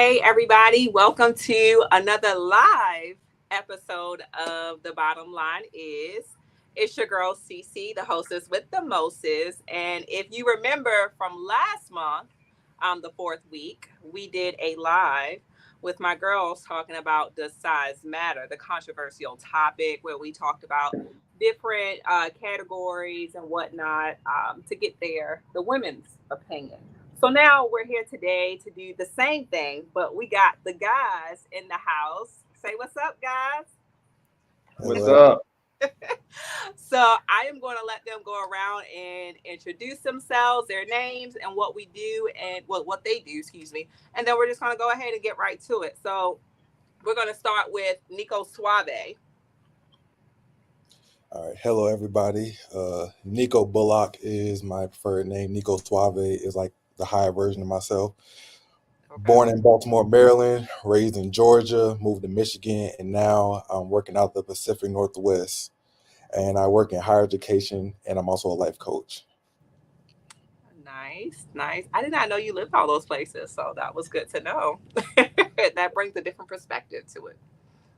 Hey, everybody, welcome to another live episode of The Bottom Line Is. It's your girl, Cece, the hostess with the Moses. And if you remember from last month, the fourth week, we did a live with my girls talking about Does Size Matter, the controversial topic where we talked about different categories and whatnot to get the women's opinion. So now we're here today to do the same thing, but we got the guys in the house. Say what's up, guys. What's up? So I am going to let them go around and introduce themselves, their names, and what we do and what they do, excuse me. And then we're just going to go ahead and get right to it. So we're going to start with Nico Suave. All right. Hello, everybody. Nico Bullock is my preferred name. Nico Suave is like the higher version of myself. Okay. Born in Baltimore, Maryland, raised in Georgia, moved to Michigan, and now I'm working out the Pacific Northwest. And I work in higher education, and I'm also a life coach. Nice, nice. I did not know you lived all those places, so that was good to know. That brings a different perspective to it.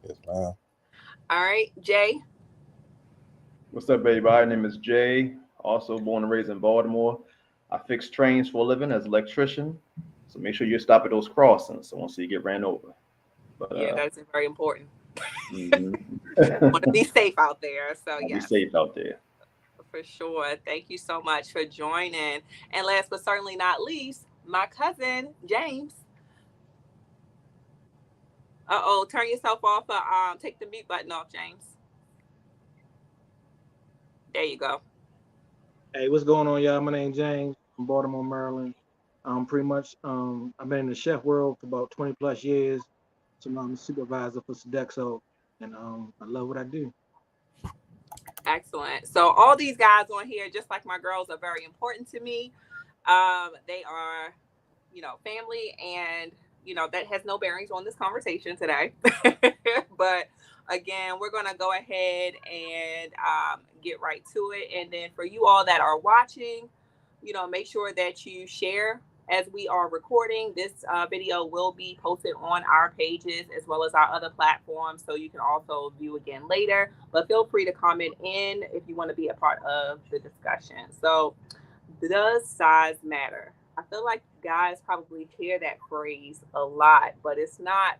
Yes, ma'am. All right, Jay. What's up, everybody? My name is Jay, also born and raised in Baltimore. I fix trains for a living as an electrician, so make sure you stop at those crossings so once you get ran over. But Yeah, that's very important. mhm. Want to be safe out there. So, Be yes, safe out there. for sure. Thank you so much for joining. And last but certainly not least, my cousin, James. Uh-oh, turn yourself off. Take the mute button off, James. There you go. Hey, what's going on, y'all? My name's James from Baltimore, Maryland. Pretty much, I've been in the chef world for about 20 plus years. So now I'm a supervisor for Sodexo, and I love what I do. Excellent. So all these guys on here, just like my girls, are very important to me. They are, family, and that has no bearings on this conversation today. But again, we're gonna go ahead and get right to it. And then for you all that are watching, make sure that you share as we are recording. This video will be posted on our pages as well as our other platforms, so you can also view again later. But feel free to comment in if you want to be a part of the discussion. So, does size matter? I feel like guys probably hear that phrase a lot, but it's not,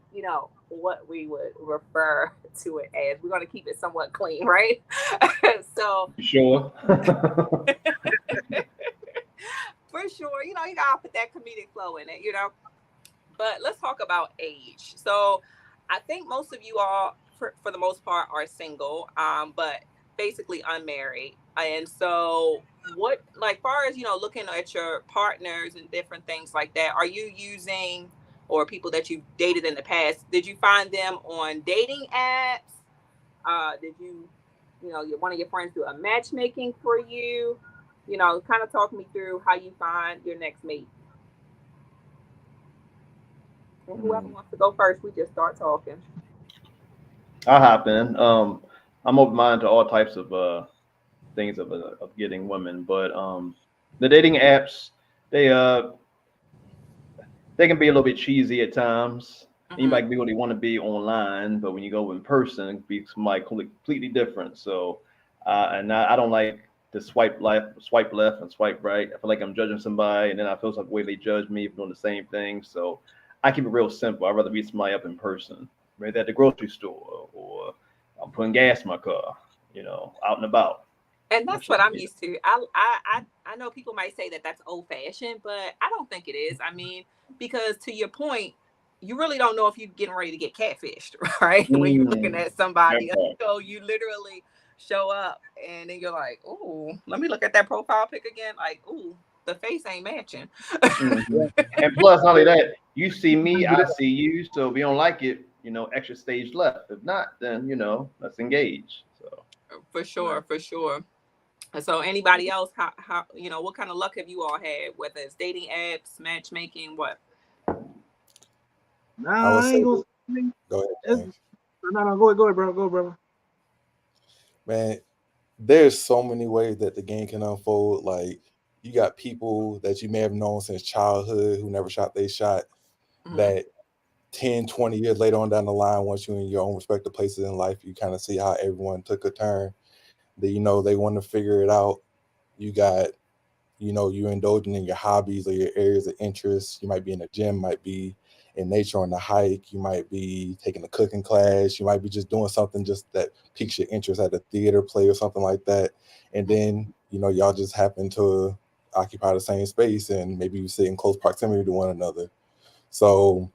what we would refer to it as. We're going to keep it somewhat clean, right? So, You sure? for sure, you gotta put that comedic flow in it. But let's talk about age. So I think most of you all, for the most part, are single, but basically unmarried. And so, what, like, far as looking at your partners and different things like that, are you using, or people that you've dated in the past? Did you find them on dating apps? Did one of your friends do a matchmaking for you? Kind of talk me through how you find your next mate. And whoever Mm. wants to go first, we just start talking. I'll hop in. I'm open minded to all types of things of getting women, but the dating apps they uh they can be a little bit cheesy at times. You Hmm. might be what you want to be online, but when you go in person, it can be somebody completely different. So, I don't like to swipe left, and swipe right. I feel like I'm judging somebody, and then I feel like the way they judge me for doing the same thing. So, I keep it real simple. I'd rather meet somebody up in person, whether at the grocery store or I'm putting gas in my car, out and about. And that's That's what what I I'm mean. used to. I know people might say that that's old fashioned, but I don't think it is. I mean, because to your point, you really don't know if you're getting ready to get catfished, right? When you're looking Mm, at that somebody, part. so you literally show up, and then you're like, "Ooh, let me look at that profile pic again." Like, "Ooh, the face ain't matching." Hmm. Yeah, And plus, not only that, you see me, I see you. So if we don't like it, extra stage left. If not, then let's engage. So For sure, for sure. So anybody else, how what kind of luck have you all had, whether it's dating apps, matchmaking, what? I would nah, I say, ain't gonna. Say, go ahead, it's, James. no, go ahead, bro. Go, brother. Man, there's so many ways that the game can unfold. Like, you got people that you may have known since childhood who never shot they shot Hmm. that 10, 20 years later on down the line, once you're in your own respective places in life, you kind of see how everyone took a turn. That, you know, they want to figure it out. You got, you know, you indulging in your hobbies or your areas of interest. You might be in the gym, might be in nature on the hike. You might be taking a cooking class. You might be just doing something just that piques your interest at a theater play or something like that. And then, you know, y'all just happen to occupy the same space and maybe you sit in close proximity to one another. So,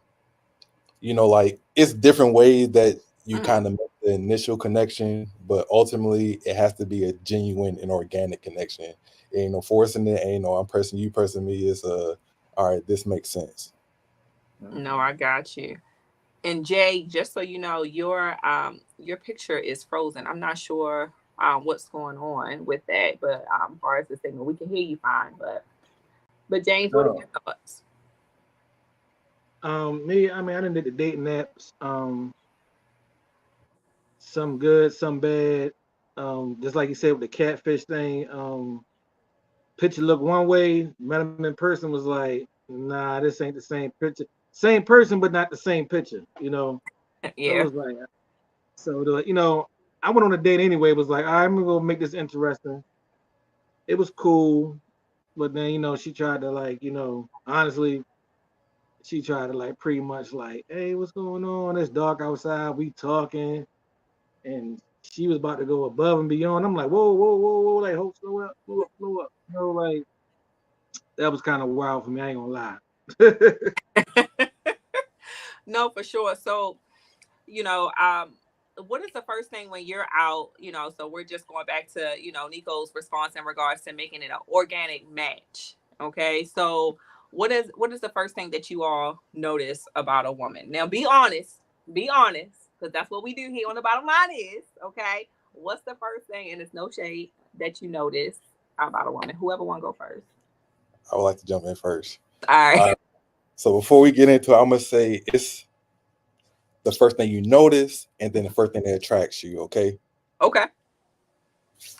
you know, like it's different ways that you kind of make the initial connection, but ultimately it has to be a genuine and organic connection. Ain't no forcing it, ain't no I'm pressing you, pressing me. It's all right, this makes sense. No, I got you. And Jay, just so you know, your picture is frozen. I'm not sure what's going on with that, but as far as the signal, we can hear you fine. But James, what are your thoughts? Me, I mean, I didn't did the dating apps. Some good, some bad. Just like you said with the catfish thing. Picture looked one way, met him in person, was like, nah, this ain't the same picture. Same person, but not the same picture, you know. So it was like, you know, I went on a date anyway. It was like, all right, I'm gonna go make this interesting. It was cool, but then, you know, she tried to, like, you know, honestly, she tried to, like, pretty much like, hey, what's going on? It's dark outside. We talking, and she was about to go above and beyond. I'm like, whoa, whoa, whoa, whoa, like, hold, slow up, slow up, slow up. You know, like, that was kind of wild for me. I ain't gonna lie. No, for sure. So, you know, what is the first thing when you're out, you know, so we're just going back to, you know, Nico's response in regards to making it an organic match. Okay. So what is the first thing that you all notice about a woman? Now be honest, because that's what we do here on the bottom line is, okay. What's the first thing, and it's no shade, that you notice about a woman? Whoever want to go first. I would like to jump in first. All right. So before we get into it, I'm gonna say it's the first thing you notice, and then the first thing that attracts you. Okay. Okay.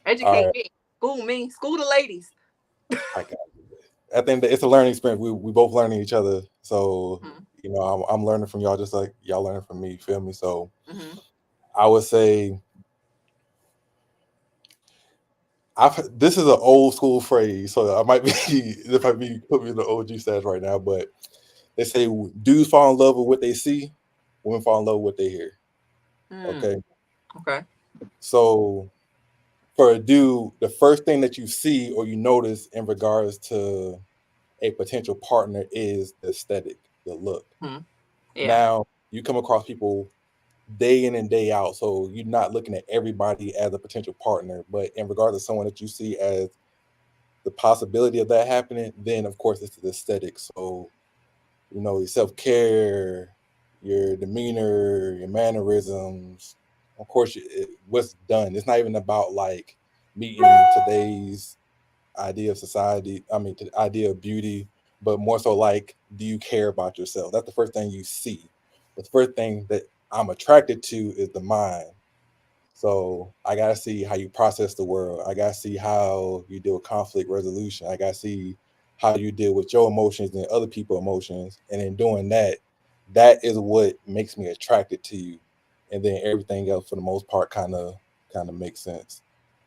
Educate me. School the ladies. I think that it's a learning experience. We both learning each other. So you know, I'm learning from y'all just like y'all learning from me. You feel me? So I would say this is an old school phrase, so I might be if I be put me in the OG status right now, but they say dudes fall in love with what they see, women fall in love with what they hear. Okay. So for a dude, the first thing that you see or you notice in regards to a potential partner is the aesthetic, the look. Now you come across people day in and day out, so you're not looking at everybody as a potential partner, but in regards to someone that you see as the possibility of that happening, then of course it's the aesthetic. So, you know, your self-care, your demeanor, your mannerisms, of course what's done. It's not even about like meeting today's idea of society, the idea of beauty, but more so like, do you care about yourself? That's the first thing you see. The first thing that I'm attracted to is the mind. So I gotta see how you process the world. I gotta see how you deal with conflict resolution. I gotta see how you deal with your emotions and other people's emotions. And in doing that, that is what makes me attracted to you. And then everything else for the most part kind of makes sense.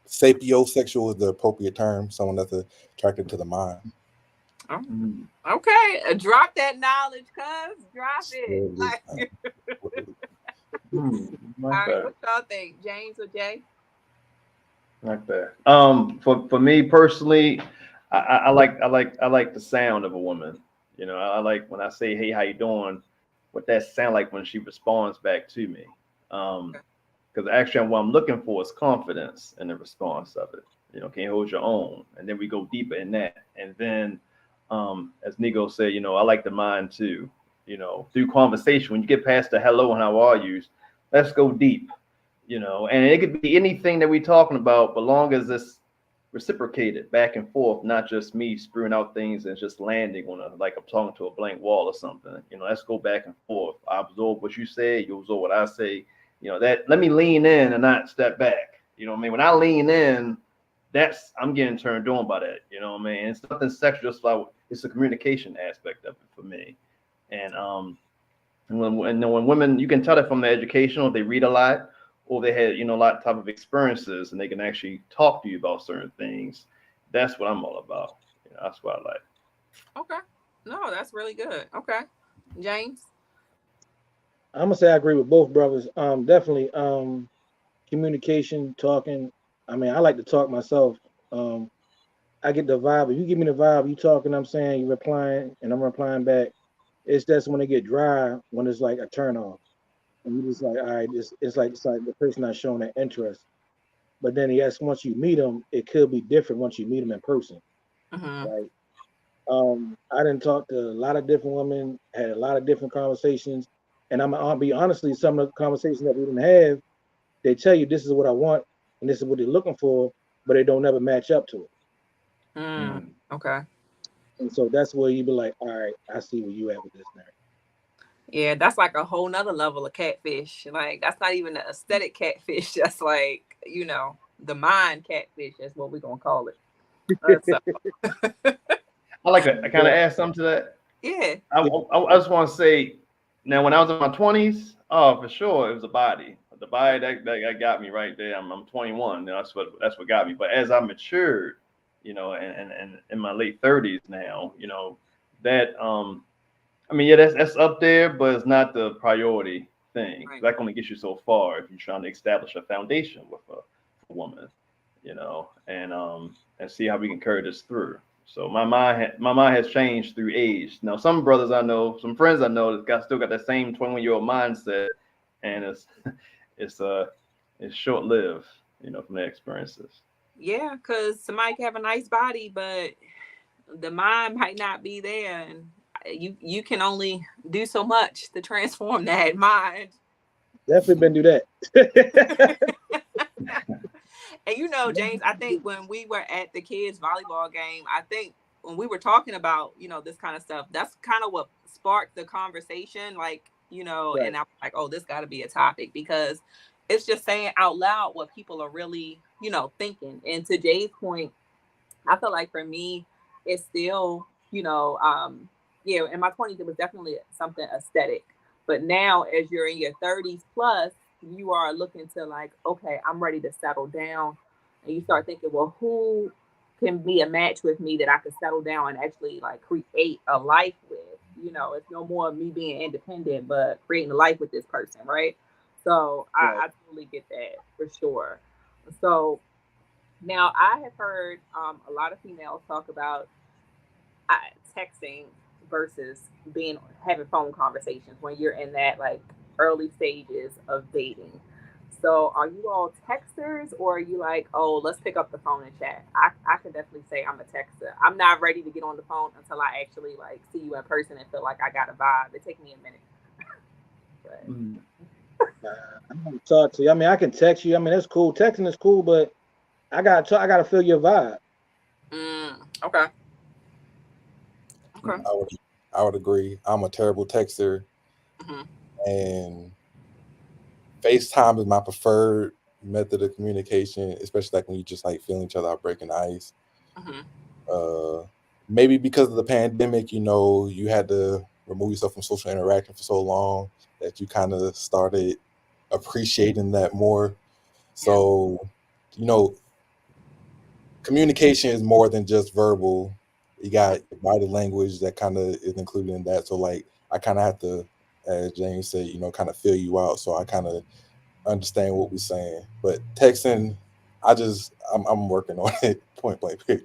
Sapiosexual is the appropriate term, someone that's attracted to the mind. Okay, drop that knowledge, cuz. Drop it. Like, all right, what y'all think, James or Jay? Like that. For me personally, I like the sound of a woman. You know, I like when I say, "Hey, how you doing?" What that sound like when she responds back to me. Because actually, what I'm looking for is confidence in the response of it. You know, can you hold your own? And then we go deeper in that. And then, as Nico said, you know, I like the mind too. You know, through conversation, when you get past the hello and how are you, let's go deep. You know, and it could be anything that we're talking about, but long as it's reciprocated back and forth, not just me spewing out things and just landing on like I'm talking to a blank wall or something. You know, let's go back and forth. I absorb what you say, you absorb what I say. You know, that let me lean in and not step back. You know what I mean? When I lean in, I'm getting turned on by that. You know what I mean? It's nothing sexual, just like it's a communication aspect of it for me. And And when women, you can tell that from their education, or they read a lot, or they had, a lot of type of experiences, and they can actually talk to you about certain things. That's what I'm all about. That's what I like. Okay. No, that's really good. Okay. James? I'm gonna say I agree with both brothers. Definitely. Communication, talking. I mean, I like to talk myself. I get the vibe. If you give me the vibe, you talking, I'm saying, you replying, and I'm replying back. It's just when it get dry, when it's like a turn off. And you just like, all right, it's like the person not showing that interest. But then yes, once you meet them, it could be different once you meet them in person. Right. I didn't talk to a lot of different women, had a lot of different conversations. And I'll be honestly, some of the conversations that we didn't have, they tell you this is what I want and this is what they're looking for, but they don't ever match up to it. Okay. And so that's where you be like, all right, I see where you at with this now. Yeah, that's like a whole nother level of catfish. Like, that's not even the aesthetic catfish. That's like, the mind catfish. That's what we're going to call it. I like that. I kind of add something to that. Yeah. I just want to say, now, when I was in my 20s, for sure, it was the body. The body that got me right there. I'm 21. That's what got me. But as I matured, and in my late 30s now, that I mean, yeah, that's up there, but it's not the priority thing. Right. That only gets you so far if you're trying to establish a foundation with a woman, and see how we can carry this through. So my mind has changed through age. Now, some brothers I know, some friends I know, that still got that same 21-year-old mindset, and it's short lived, from their experiences. Yeah, because somebody can have a nice body, but the mind might not be there, and you can only do so much to transform that mind. Definitely been do that. And James, I think when we were at the kids' volleyball game, I think when we were talking about, this kind of stuff, that's kind of what sparked the conversation. Like, right. And I'm like, oh, this got to be a topic, because it's just saying out loud what people are really, thinking. And to Jay's point, I feel like for me, it's still, in my 20s, it was definitely something aesthetic. But now, as you're in your 30s plus, you are looking to like, okay, I'm ready to settle down. And you start thinking, well, who can be a match with me that I could settle down and actually like create a life with? It's no more me being independent, but creating a life with this person, right? So right. I totally get that for sure. So now I have heard a lot of females talk about texting versus having phone conversations when you're in that like early stages of dating. So are you all texters, or are you like, oh, let's pick up the phone and chat? I can definitely say I'm a texter. I'm not ready to get on the phone until I actually like see you in person and feel like I got a vibe. It takes me a minute. I'm gonna talk to you. I mean, I can text you. I mean, that's cool. Texting is cool, but I gotta feel your vibe. Okay. I would agree. I'm a terrible texter, and FaceTime is my preferred method of communication, especially like when you just like feeling each other out, breaking the ice. Maybe because of the pandemic, you had to remove yourself from social interaction for so long that you kind of started appreciating that more. So, communication is more than just verbal. You got body language that kind of is included in that. So like I kind of have to, as James said, kind of feel you out. So I kind of understand what we're saying. But texting, I'm working on it, point blank period.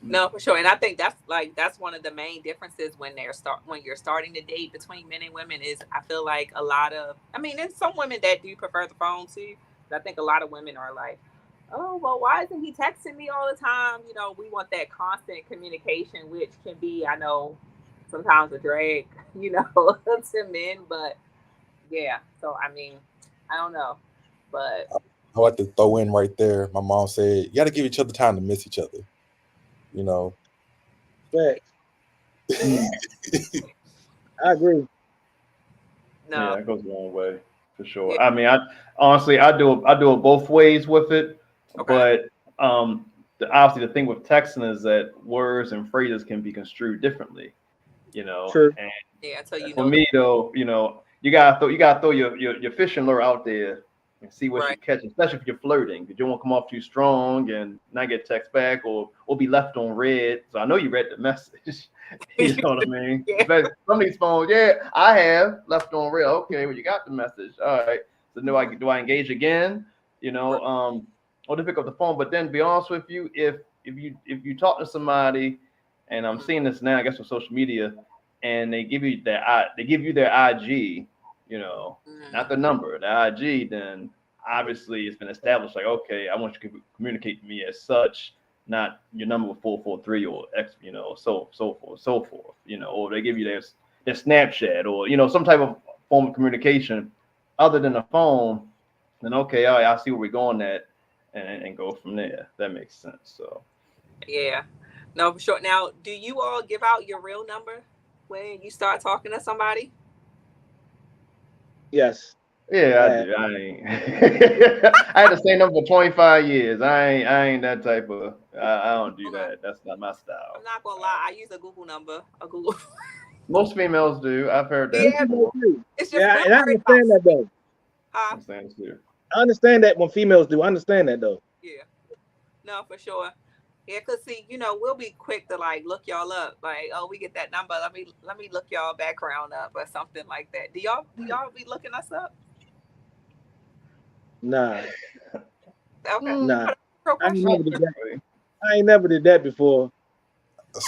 No, for sure. And I think that's one of the main differences when you're starting to date between men and women is I feel like there's some women that do prefer the phone too. But I think a lot of women are like, oh, well, why isn't he texting me all the time? We want that constant communication, which can be, I know, sometimes a drag, to men. But yeah, so I mean, I don't know. But I like to throw in right there. My mom said, you got to give each other time to miss each other. Right. I agree. No. Yeah, it goes a long way for sure. Yeah. I mean, I do it both ways with it. Okay. But obviously the thing with texting is that words and phrases can be construed differently, True. And Yeah, so you For know. me though, you gotta throw your fishing lure out there and see what you catch, especially if you're flirting, because you won't come off too strong and not get text back or be left on red. So I know you read the message. You know what I mean? Yeah. But some of these phones, yeah, I have left on red. Okay, well you got the message. All right. So do I engage again? Or to pick up the phone. But then, to be honest with you, if you talk to somebody, and I'm seeing this now, I guess, on social media, and they give you their IG, not the number, the IG, then obviously it's been established. Like, okay, I want you to communicate to me as such, not your number with 443 or X, so forth, or they give you their Snapchat or some type of form of communication other than a phone. Then okay, all right, I see where we're going at, and go from there. That makes sense. So yeah, no, for sure. Now, do you all give out your real number when you start talking to somebody? Yes. Yeah, I do. I ain't. I had the same number for 25 years. I ain't that type of. I don't do that. That's not my style. I'm not gonna lie. I use a Google number. A Google. Most females do. I've heard that. Yeah, before. it's just Yeah, and I understand that though. Huh? I understand that when females do. I understand that though. Yeah. No, for sure. Yeah, cause see, we'll be quick to like look y'all up. Like, oh, we get that number. Let me look y'all background up or something like that. Do y'all be looking us up? Nah. Okay. Nah. I ain't never did that before.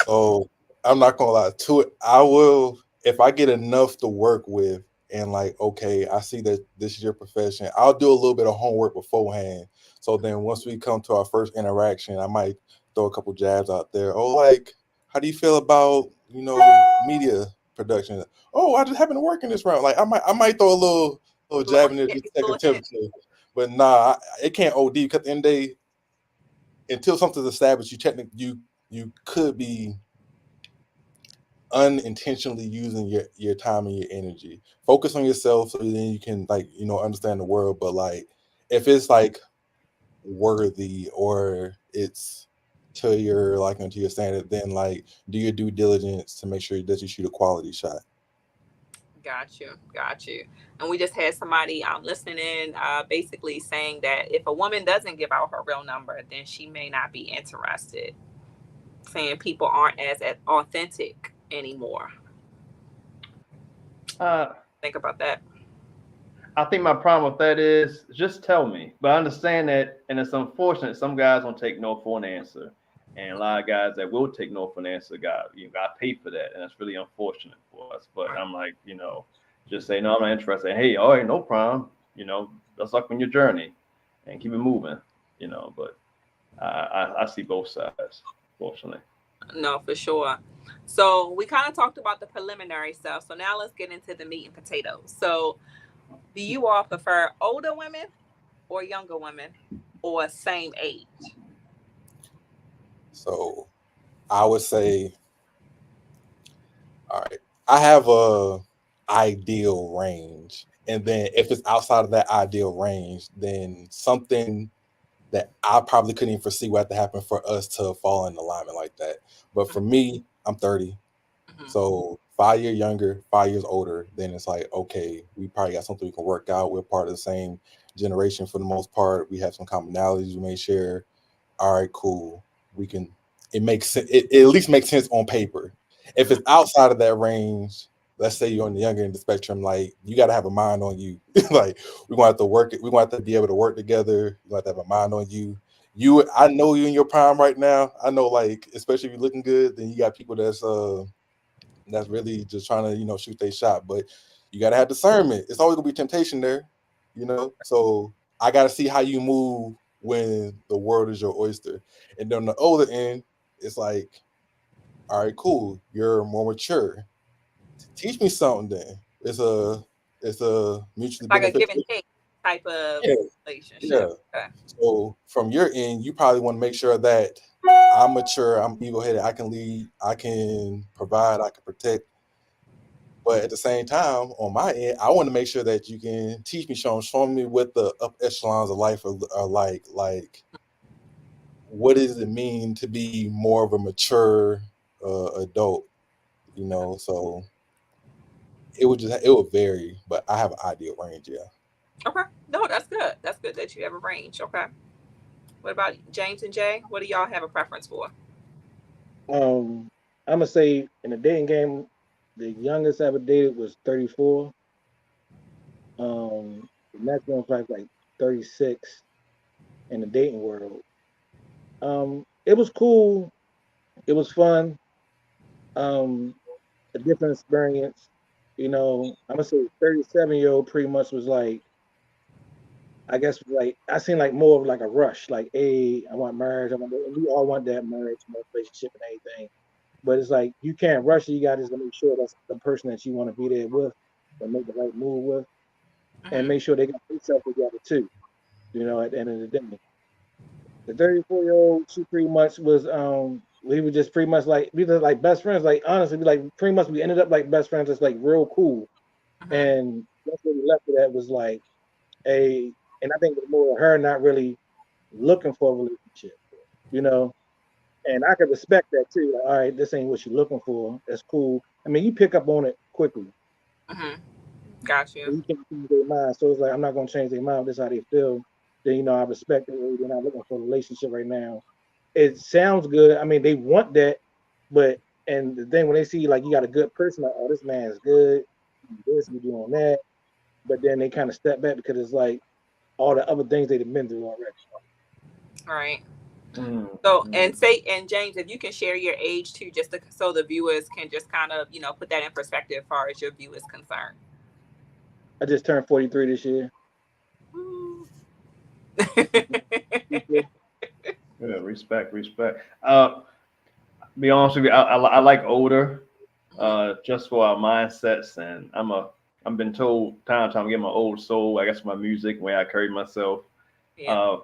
So I'm not gonna lie to it. I will, if I get enough to work with and like, okay, I see that this is your profession, I'll do a little bit of homework beforehand. So then once we come to our first interaction, I might throw a couple jabs out there. Oh, like, how do you feel about, media production? Oh, I just happen to work in this round. Like I might throw a little jab in there just to take a temperature. But nah, it can't OD because at the end of the day, until something's established, you could be unintentionally using your time and your energy. Focus on yourself so then you can understand the world. But like if it's like worthy or it's to your liking, to your standard, then like do your due diligence to make sure that you shoot a quality shot. Got you. And we just had somebody listening in basically saying that if a woman doesn't give out her real number, then she may not be interested. Saying people aren't as authentic anymore. Think about that. I think my problem with that is just tell me. But I understand that, and it's unfortunate some guys don't take no for an answer. And a lot of guys that will take no for an answer got pay for that. And that's really unfortunate for us. But I'm like, just say, no, I'm not interested. Hey, all right, no problem. Let's luck on your journey and keep it moving. But I see both sides, fortunately. No, for sure. So we kind of talked about the preliminary stuff. So now let's get into the meat and potatoes. So do you all prefer older women or younger women or same age? So I would say, all right, I have a ideal range. And then if it's outside of that ideal range, then something that I probably couldn't even foresee what had to happen for us to fall in alignment like that. But for me, I'm 30. So 5 years younger, 5 years older, then it's like, okay, we probably got something we can work out. We're part of the same generation for the most part. We have some commonalities we may share. All right, cool. It makes sense. It at least makes sense on paper. If it's outside of that range, let's say you're on the younger end of the spectrum, like you got to have a mind on you. Like we're going to have to work it. We're going to have to be able to work together. You have to have a mind on you. I know you in your prime right now. I know, like, especially if you're looking good, then you got people that's really just trying to, shoot their shot. But you got to have discernment. It's always gonna be temptation there, So I got to see how you move when the world is your oyster. And then on the older end, it's like, all right, cool. You're more mature. Teach me something then. It's a mutually like beneficial. A give and take type of relationship. Yeah. Okay. So from your end, you probably want to make sure that I'm mature, I'm level-headed, I can lead, I can provide, I can protect. But at the same time, on my end, I want to make sure that you can teach me, show me what the upper echelons of life are like what does it mean to be more of a mature adult, So it would vary, but I have an ideal range. Yeah. Okay. No, that's good. That's good that you have a range. Okay. What about James and Jay? What do y'all have a preference for? I'm gonna say in the dating game, the youngest I ever dated was 34. The next one was probably like 36 in the dating world. It was cool. It was fun. A different experience. I'm gonna say 37-year-old pretty much was like, I guess like I seen like more of like a rush, like, hey, I want marriage. We all want that marriage, relationship and anything. But it's like you can't rush it. You gotta just make sure that's the person that you want to be there with, and make the right move with, and make sure they got themselves together too. At the end of the day. The 34-year-old, she pretty much was we were just pretty much like we were like best friends. Like honestly, like pretty much we ended up like best friends, just like real cool. And that's what we left it at was like and I think it was more her not really looking for a relationship, And I could respect that too. Like, all right, this ain't what you're looking for. That's cool. I mean, you pick up on it quickly. Gotcha. You can't change their mind. So it's like I'm not gonna change their mind. This is how they feel. Then I respect it. They're not looking for a relationship right now. It sounds good. I mean, they want that, but and the thing when they see like you got a good person, like, oh, this man is good. This we doing that, but then they kind of step back because it's like all the other things they've been through already. All right. So and James, if you can share your age too, just so the viewers can just kind of put that in perspective as far as your view is concerned. I just turned 43 this year. Yeah, respect. Be honest with you, I like older, just for our mindsets, and I've been told time to get my old soul. I guess my music, the way I carry myself. Yeah.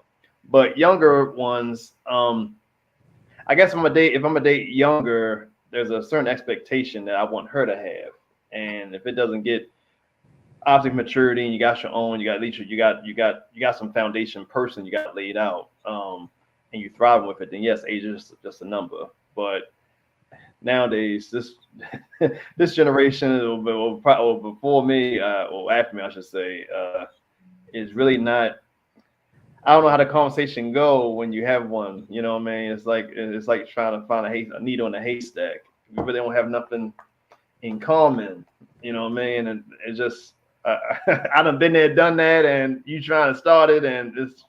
But younger ones, I guess if I'm a date younger, there's a certain expectation that I want her to have, and if it doesn't get obviously maturity, and you got your own, you got some foundation person you got laid out, and you thrive with it, then yes, age is just a number. But nowadays, this generation, or before me, or after me, I should say, is really not. I don't know how the conversation go when you have one. You know what I mean? It's like trying to find a needle in a haystack. You really don't have nothing in common. You know what I mean? And it's just I done been there, done that, and you trying to start it, and it's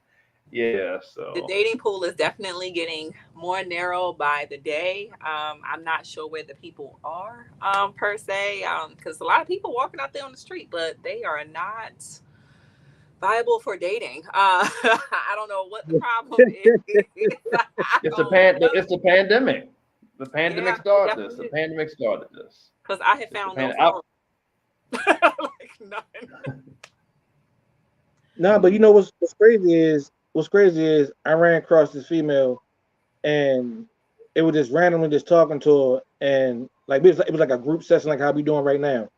So the dating pool is definitely getting more narrow by the day. I'm not sure where the people are per se, because a lot of people walking out there on the street, but they are not viable for dating. I don't know what the problem is. It's the pandemic. The pandemic started this. The pandemic started this. Because I have found no like none. No, but what's crazy is I ran across this female, and it was just randomly just talking to her, and like it was like a group session, like how we doing right now.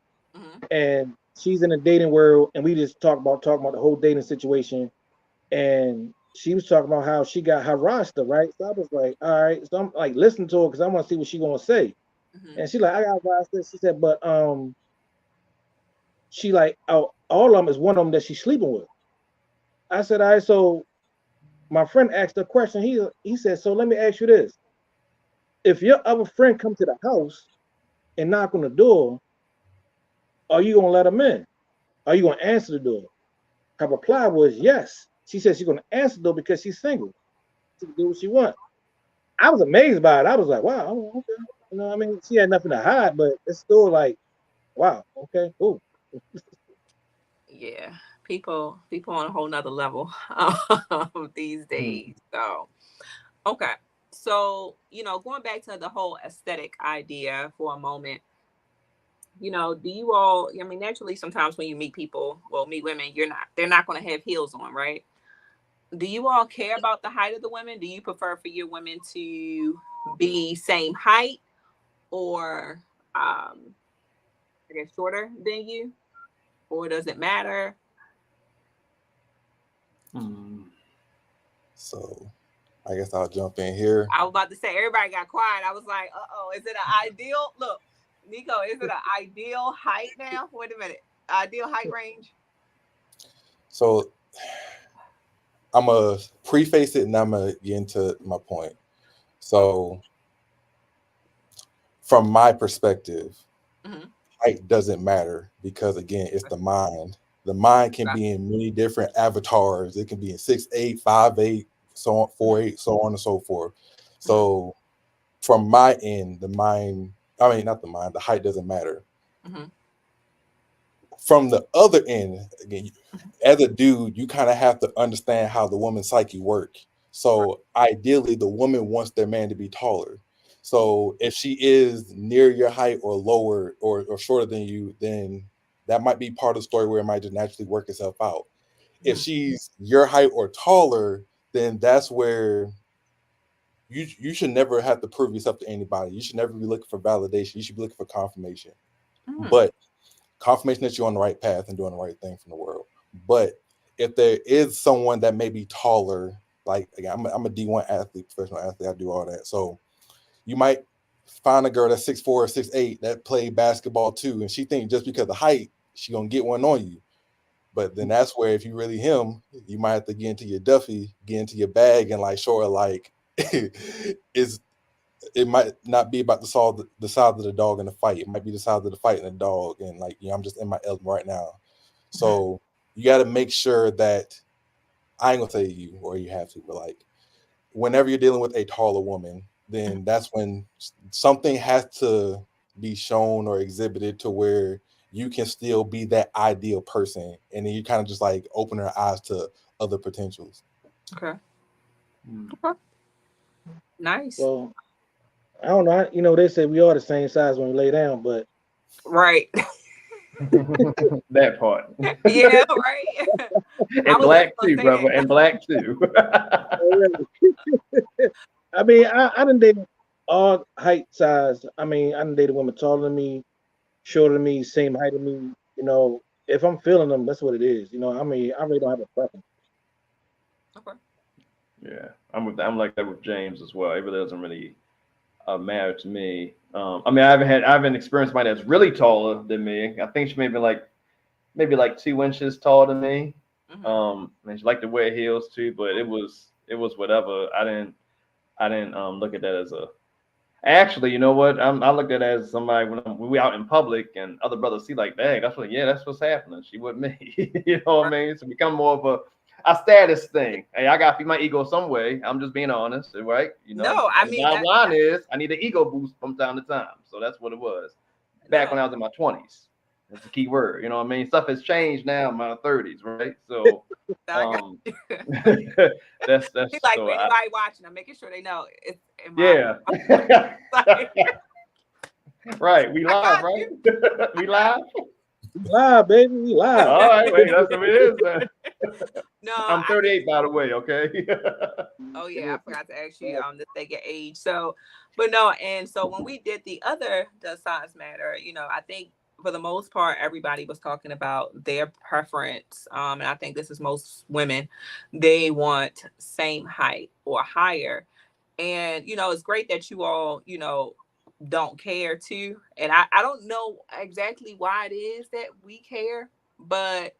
And she's in the dating world, and we just talking about the whole dating situation. And she was talking about how she got her roster, right? So I was like, all right. So I'm like listening to her because I want to see what she's gonna say. And she's like, I got roster. She said, but she like all of them is one of them that she's sleeping with. I said, all right. So my friend asked a question. He said, so let me ask you this: if your other friend come to the house and knock on the door, are you gonna let him in? Are you gonna answer the door? Her reply was yes. She said she's gonna answer the door because she's single. She can do what she wants. I was amazed by it. I was like, wow, okay. I mean, she had nothing to hide, but it's still like, wow, okay, cool. Yeah, people on a whole nother level these days. So, okay. So, going back to the whole aesthetic idea for a moment, do you all, I mean, naturally, sometimes when you meet people, meet women, they're not going to have heels on, right? Do you all care about the height of the women? Do you prefer for your women to be same height or, I guess, shorter than you? Or does it matter? So I guess I'll jump in here. I was about to say, everybody got quiet. I was like, is it an ideal? Look, Nico, is it an ideal height now? Wait a minute. Ideal height range? So I'm going to preface it and I'm going to get into my point. So from my perspective, height doesn't matter because, again, it's the mind. The mind can be in many different avatars. It can be in 6'8", 5'8", so on, 4'8", so on and so forth. So from my end, the height doesn't matter. From the other end, again, as a dude, you kind of have to understand how the woman's psyche works. So ideally, the woman wants their man to be taller. So if she is near your height or lower or shorter than you, then that might be part of the story where it might just naturally work itself out. If she's your height or taller, then that's where you should never have to prove yourself to anybody. You should never be looking for validation. You should be looking for confirmation. But confirmation that you're on the right path and doing the right thing from the world. But if there is someone that may be taller, like again, I'm a D1 athlete, professional athlete, I do all that. So you might find a girl that's 6'4" or 6'8" that played basketball too, and she thinks just because of height, she gonna get one on you. But then that's where if you really him, you might have to get into your Duffy, get into your bag, and like show her like it might not be about the size of the dog in the fight. It might be the size of the fight and the dog. And like, I'm just in my element right now. So you got to make sure that I ain't gonna say you or you have to, but like whenever you're dealing with a taller woman, then that's when something has to be shown or exhibited to where you can still be that ideal person. And then you kind of just like open her eyes to other potentials. Okay. Nice. Well, I don't know. You know, they say we are the same size when we lay down, but right. That part. Yeah, right. And black too, brother. And black too. I mean, I done dated all height size. I mean, I done dated women taller than me, shorter than me, same height as me. You know, if I'm feeling them, that's what it is. You know, I mean, I really don't have a preference. Okay. Yeah, I'm like that with James as well. It really doesn't really matter to me. I mean, I haven't experienced somebody that's really taller than me. I think she maybe like 2 inches taller than me. And she liked to wear heels too, but it was whatever. I didn't look at that as a. Actually, you know what? I looked at it as somebody when we out in public and other brothers see like, dang, that's what's happening. She with me. You know what I mean? It's become more of a status thing. Hey, I gotta feed my ego some way. I'm just being honest, right? You know. No, I mean, the line is I need an ego boost from time to time. So that's what it was. Back when I was in my 20s. That's the key word. You know what I mean? Stuff has changed now in my 30s, right? So that's like so anybody watching, I'm making sure they know it's right. We live, right? We live. Live, baby. We live. All right, wait, that's what it is. Man. No, I'm 38, by the way. Okay. Oh yeah, I forgot to ask you to take your age. So, but no, and so when we did the other Does Size Matter, you know, I think for the most part everybody was talking about their preference, and I think this is most women. They want same height or higher, and you know, it's great that you all, you know, don't care too. And I don't know exactly why it is that we care, but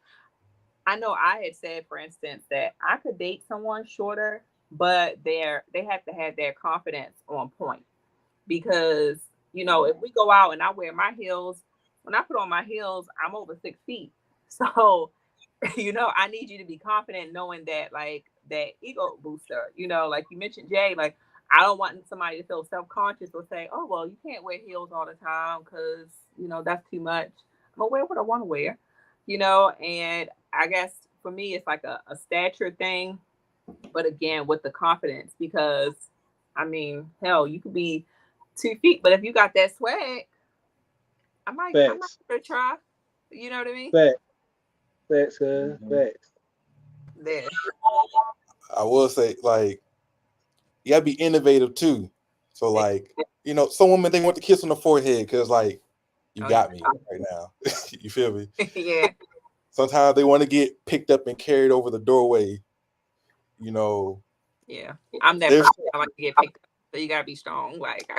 I know I had said, for instance, that I could date someone shorter, but they have to have their confidence on point. Because, you know, if we go out and I wear my heels, when I put on my heels, I'm over 6 feet. So, you know, I need you to be confident knowing that, like, that ego booster, you know, like you mentioned, Jay, like, I don't want somebody to feel self-conscious or say, oh, well, you can't wear heels all the time because, you know, that's too much. I'm going to wear what I want to wear, you know, and I guess for me, it's like a stature thing, but again, with the confidence, because I mean, hell, you could be 2 feet, but if you got that swag, I might try. You know what I mean? Facts. There. I will say, like, you gotta be innovative too. So, like, you know, some women, they want the kiss on the forehead because, like, you got me right now. You feel me? Yeah. Sometimes they want to get picked up and carried over the doorway. You know. Yeah, I'm that person. I like to get picked up So you gotta be strong. Like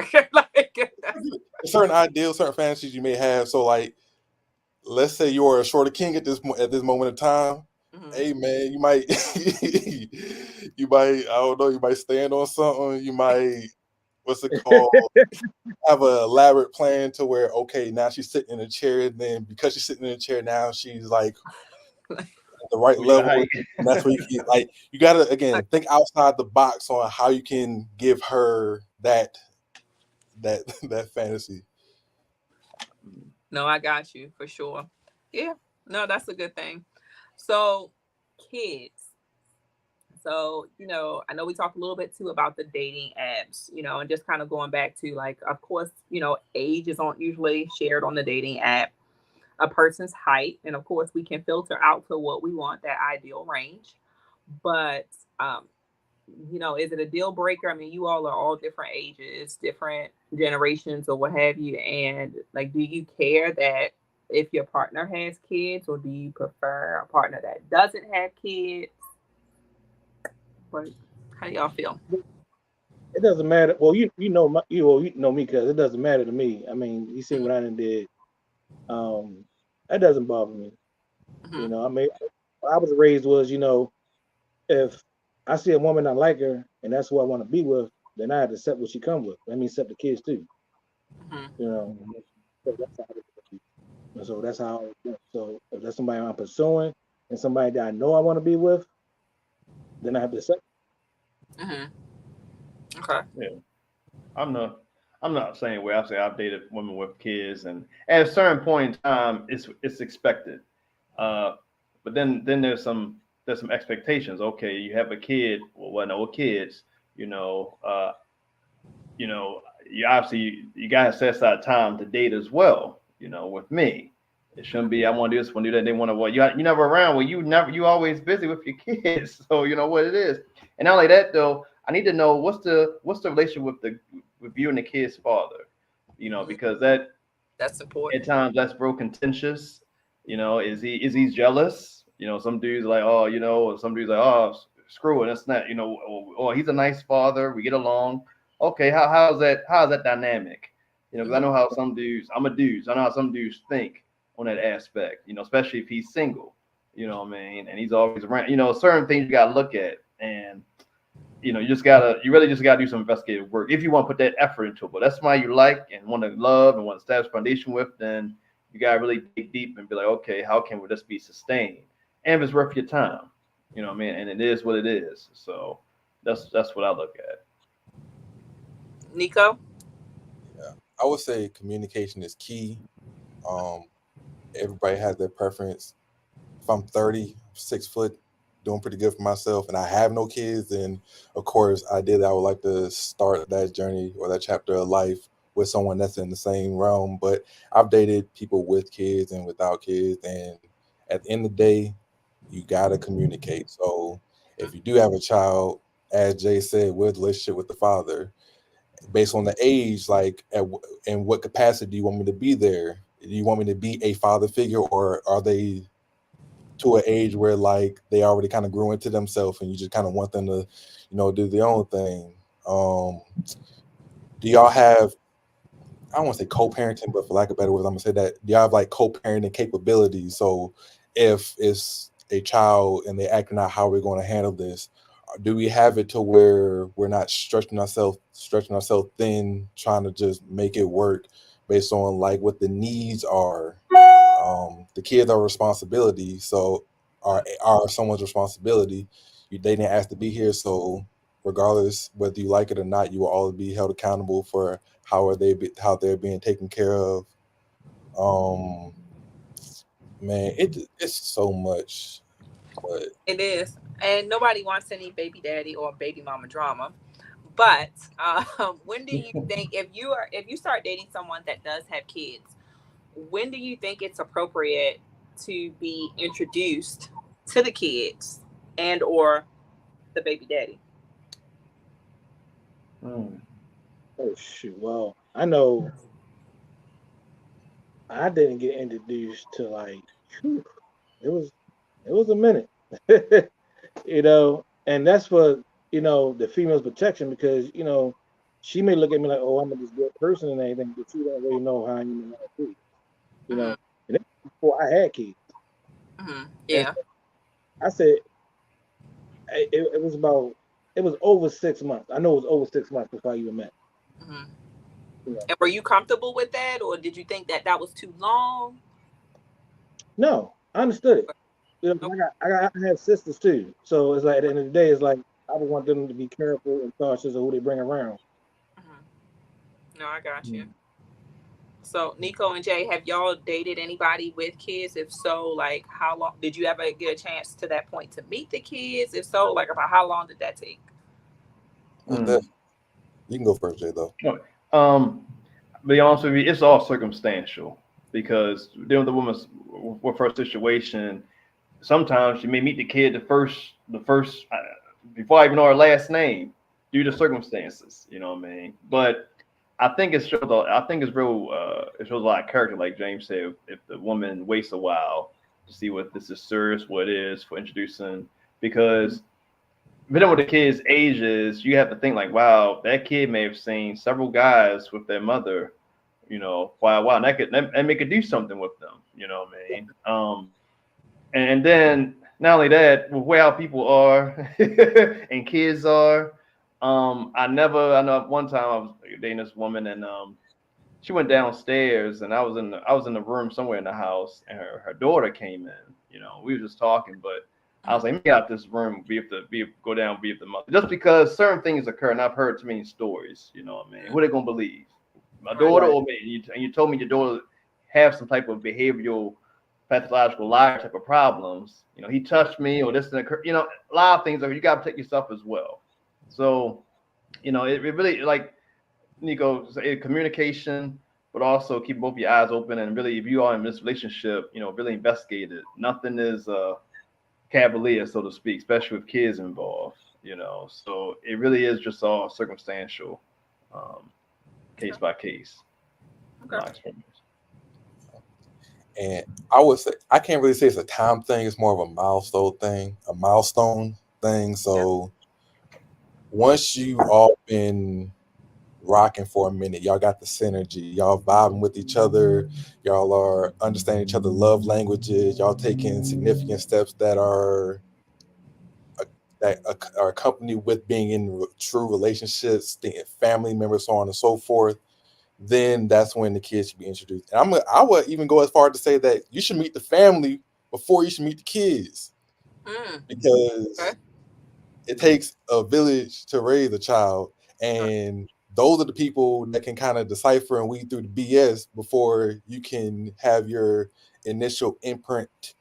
certain ideals, certain fantasies you may have. So like, let's say you're a shorter king at this moment in time. Mm-hmm. Hey man, you might I don't know, you might stand on something. You might, what's it called? Have an elaborate plan to where, okay, now she's sitting in a chair, and then because she's sitting in a chair now, she's like at the right level. And that's where you like, you gotta again think outside the box on how you can give her that fantasy. No, I got you for sure. Yeah, no, that's a good thing. So kids. So, I know we talked a little bit too about the dating apps, and just kind of going back to like, of course, age is not usually shared on the dating app, a person's height. And of course we can filter out to what we want, that ideal range. But, is it a deal breaker? I mean, you all are all different ages, different generations or what have you. And like, do you care that if your partner has kids, or do you prefer a partner that doesn't have kids? How y'all feel? It doesn't matter. Well, you know me, because it doesn't matter to me. I mean, you see what I done did. That doesn't bother me. Mm-hmm. I mean, I was raised was, if I see a woman I like her and that's who I want to be with, then I have to accept what she comes with. That means accept the kids too. Mm-hmm. So that's how. So if that's somebody I'm pursuing and somebody that I know I want to be with, then I have to accept. Mm-hmm. Okay. Yeah, I'm not saying where I say I've dated women with kids, and at a certain point in time, it's expected. But then there's some expectations. Okay, you have a kid. Well, no kids. You obviously you gotta set aside time to date as well. With me, it shouldn't be I want to do this, want to do that. They want to you never around. Well, you always busy with your kids, so you know what it is. And not only that though, I need to know what's the relationship with you and the kid's father. Because that's important. At times that's real contentious. Is he jealous? Some dudes are like, or some dudes are like, oh, screw it, that's not, or he's a nice father, we get along. Okay, how's that dynamic? Because I know how some dudes, I'm a dude, so I know how some dudes think on that aspect, especially if he's single, you know what I mean? And he's always around, certain things you got to look at. And, you really just gotta do some investigative work if you want to put that effort into it. But that's somebody you like and want to love and want to establish foundation with, then you gotta really dig deep and be like, okay, how can this be sustained? And if it's worth your time, you know what I mean? And it is what it is. So that's what I look at. Nico? Yeah, I would say communication is key. Everybody has their preference. If I'm 30, 6 foot, doing pretty good for myself, and I have no kids, and of course I would like to start that journey or that chapter of life with someone that's in the same realm. But I've dated people with kids and without kids, and at the end of the day, you gotta communicate. So if you do have a child, as Jay said, with relationship with the father, based on the age, like in what capacity do you want me to be there? Do you want me to be a father figure, or are they to an age where like they already kind of grew into themselves and you just kind of want them to, do their own thing? Do y'all have, I don't want to say co-parenting, but for lack of better words, I'm gonna say that, do y'all have like co-parenting capabilities? So if it's a child and they're acting out, how we're going to handle this? Do we have it to where we're not stretching ourselves thin, trying to just make it work based on like what the needs are? The kids are responsibility, so are someone's responsibility. They didn't ask to be here, so regardless whether you like it or not, you will always be held accountable for how they're being taken care of. Man, it's so much. But it is, and nobody wants any baby daddy or baby mama drama. But when do you think, if you start dating someone that does have kids, when do you think it's appropriate to be introduced to the kids and or the baby daddy? Oh shoot! Well, I know I didn't get introduced to like it was a minute, and that's for the female's protection, because she may look at me like, oh, I'm this good person and everything, but she don't really know how I am in life too. You know, and before I had kids. Yeah. I said it was over 6 months. I know it was over 6 months before I even met. Yeah. And were you comfortable with that, or did you think that was too long? No, I understood it. You know, I have sisters too, so it's like at the end of the day, it's like I would want them to be careful and cautious of who they bring around. No, I got you. So Nico and Jay, have y'all dated anybody with kids? If so, like how long did you ever get a chance to that point to meet the kids? If so, like about how long did that take? You can go first, Jay, though. Be honest with you, it's all circumstantial because dealing with the woman's with her situation, sometimes she may meet the kid the first before I even know her last name due to circumstances. You know what I mean? But I think it shows. I think it's real. It shows a lot of character, like James said. If the woman waits a while to see what this is serious, what it is for introducing, because depending on what the kid's age is, you have to think like, wow, that kid may have seen several guys with their mother, you know, wow, and that could do something with them, you know what I mean? And then not only that, with how people are and kids are, I know one time I was dating this woman and she went downstairs and I was in the room somewhere in the house and her daughter came in, you know, we were just talking, but I was like, let me get out this room, go down, be with the mother. Just because certain things occur, and I've heard too many stories, you know what I mean? Who are they gonna believe? My daughter or me? And you told me your daughter have some type of behavioral, pathological liar type of problems. You know, he touched me or this and occur. You know, a lot of things you gotta protect yourself as well. So, you know, it really, like Nico said, communication, but also keep both your eyes open and really, if you are in this relationship, you know, really investigate it. Nothing is cavalier, so to speak, especially with kids involved, you know. So it really is just all circumstantial, case by case. Okay. And I would say I can't really say it's a time thing, it's more of a milestone thing. So once you all been rocking for a minute, y'all got the synergy, y'all vibing with each other, y'all are understanding each other's love languages, y'all taking significant steps that are accompanied with being in true relationships, family members, so on and so forth, then that's when the kids should be introduced. And I would even go as far to say that you should meet the family before you should meet the kids, because it takes a village to raise a child, and those are the people that can kind of decipher and weed through the BS before you can have your initial imprint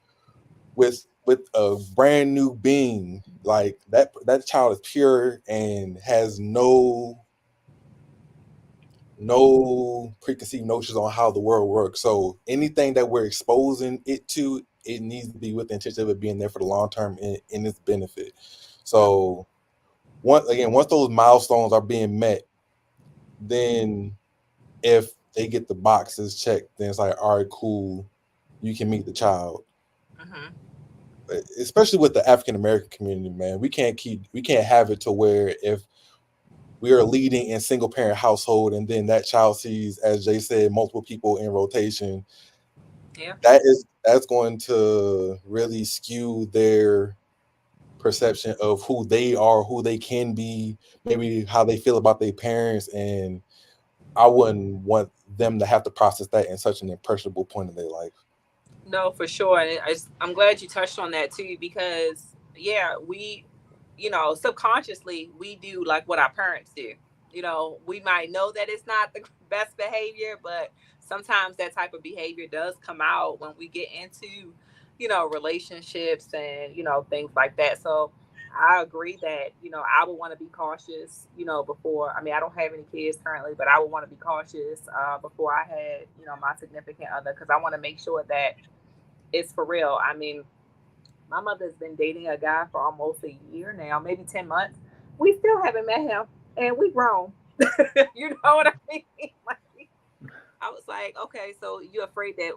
with a brand new being. Like that child is pure and has no preconceived notions on how the world works. So anything that we're exposing it to, it needs to be with the intention of it being there for the long term in its benefit. So once those milestones are being met, then if they get the boxes checked, then it's like, all right, cool, you can meet the child. Especially with the African American community, man, we can't have it to where if we are leading in single parent household and then that child sees, as Jay said, multiple people in rotation, that's going to really skew their perception of who they are, who they can be, maybe how they feel about their parents. And I wouldn't want them to have to process that in such an impressionable point in their life. No, for sure. And I'm glad you touched on that too, because we, you know, subconsciously we do like what our parents do. You know, we might know that it's not the best behavior, but sometimes that type of behavior does come out when we get into, you know, relationships and, you know, things like that. So I agree that, you know, I would want to be cautious, you know, before. I mean, I don't have any kids currently, but I would want to be cautious before I had, you know, my significant other, because I want to make sure that it's for real. I mean, my mother's been dating a guy for almost a year now, maybe 10 months. We still haven't met him, and we grown. You know what I mean? Like, I was like, okay, so you're afraid that,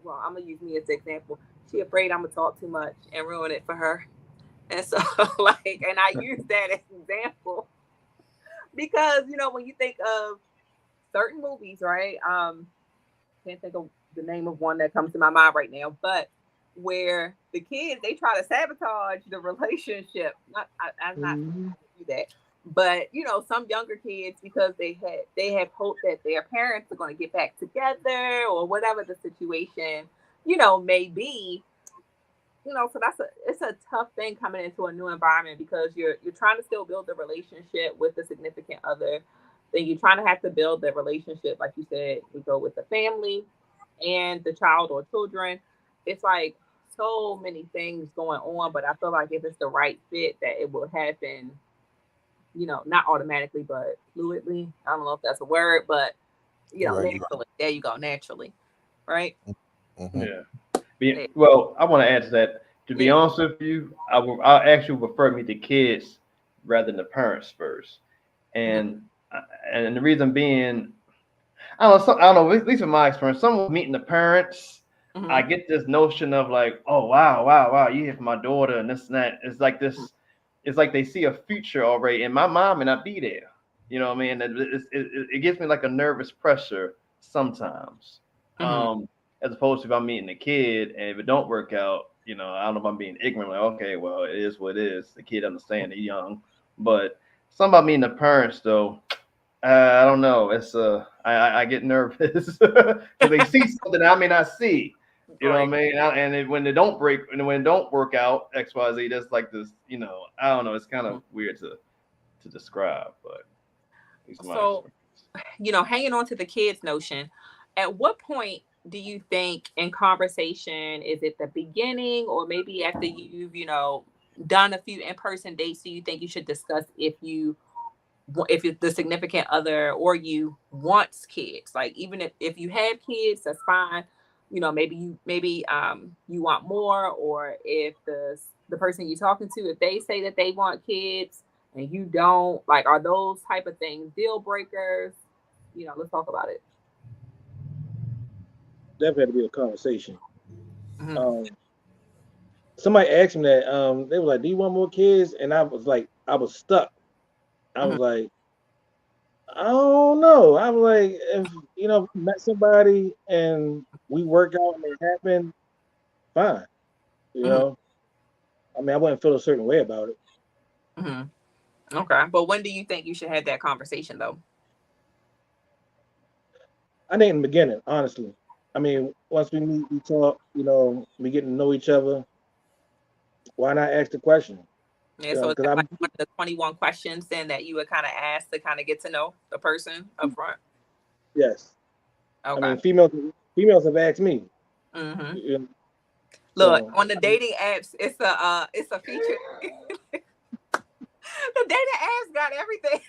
well, I'm going to use me as an example. She afraid I'm going to talk too much and ruin it for her. And so, like, and I use that as an example. Because when you think of certain movies, right? Can't think of the name of one that comes to my mind right now, but where the kids they try to sabotage the relationship. I'm not do that, but some younger kids because they have hope that their parents are going to get back together or whatever the situation may be. So it's a tough thing coming into a new environment because you're trying to still build the relationship with the significant other. Then you're trying to have to build the relationship, like you said, we go with the family and the child or children. It's like so many things going on, but I feel like if it's the right fit, that it will happen. Not automatically, but fluidly. I don't know if that's a word, but Right. naturally. There you go, naturally, right? Yeah. Well, I want to add to that. To be honest with you, I actually prefer to meet the kids rather than the parents first, and the reason being, I don't know. At least in my experience, someone meeting the parents, I get this notion of like, oh wow, you here for my daughter and this and that. It's like this. It's like they see a future already, and my mom may not be there. You know what I mean? It gives me like a nervous pressure sometimes. As opposed to if I'm meeting a kid and if it don't work out, I don't know if I'm being ignorant, like, okay, well, it is what it is. The kid understands they're young. But something about meeting the parents though, I don't know. It's I get nervous because they see something I may not see. You know what I mean? And when it don't work out, XYZ, that's like this, I don't know. It's kind of weird to describe, but so, hanging on to the kids notion, at what point do you think in conversation, is it the beginning or maybe after you've, done a few in-person dates, do you think you should discuss if the significant other or you wants kids? Like, even if you have kids, that's fine. Maybe you want more, or if the person you're talking to, if they say that they want kids and you don't, like, are those type of things deal breakers? Let's talk about it. Definitely had to be a conversation. Somebody asked me that, they were like, do you want more kids? And I was like, I was stuck. I was like, I don't know. I was like, if met somebody and we work out and it happened, fine. I mean, I wouldn't feel a certain way about it. Okay, but when do you think you should have that conversation though? I think in the beginning, honestly. I mean, once we meet, we talk, we get to know each other. Why not ask the question? Yeah, so it's like one of the 21 questions then that you would kind of ask to kind of get to know the person up front. Yes. Okay. I mean, females have asked me. Look, on the dating apps, it's a feature. The dating apps got everything.